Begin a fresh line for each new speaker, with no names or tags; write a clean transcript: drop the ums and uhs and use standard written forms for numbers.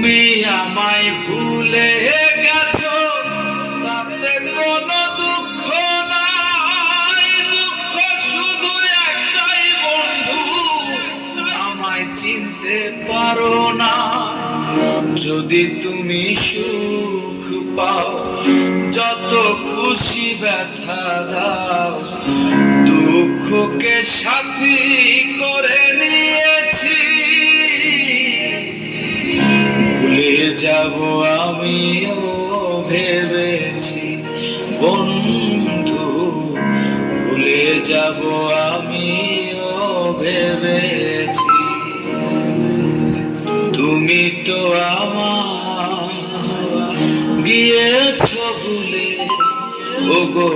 তুমি আমায় ভুলে গেছো, তাতে কোনো দুঃখ নাই। দুঃখ শুধু একটাই বন্ধু, আমায় চিনতে পারো না। যদি তুমি সুখ পাও, যত খুশি ব্যথা দাও, দুঃখকে সাথী করে নিয়েছি। ভুলে যাব আমিও ভেবেছি বন্ধু, ভুলে যাব আমিও ভেবেছি। তুমি তো আমার গিয়েছো ভুলে, ও গো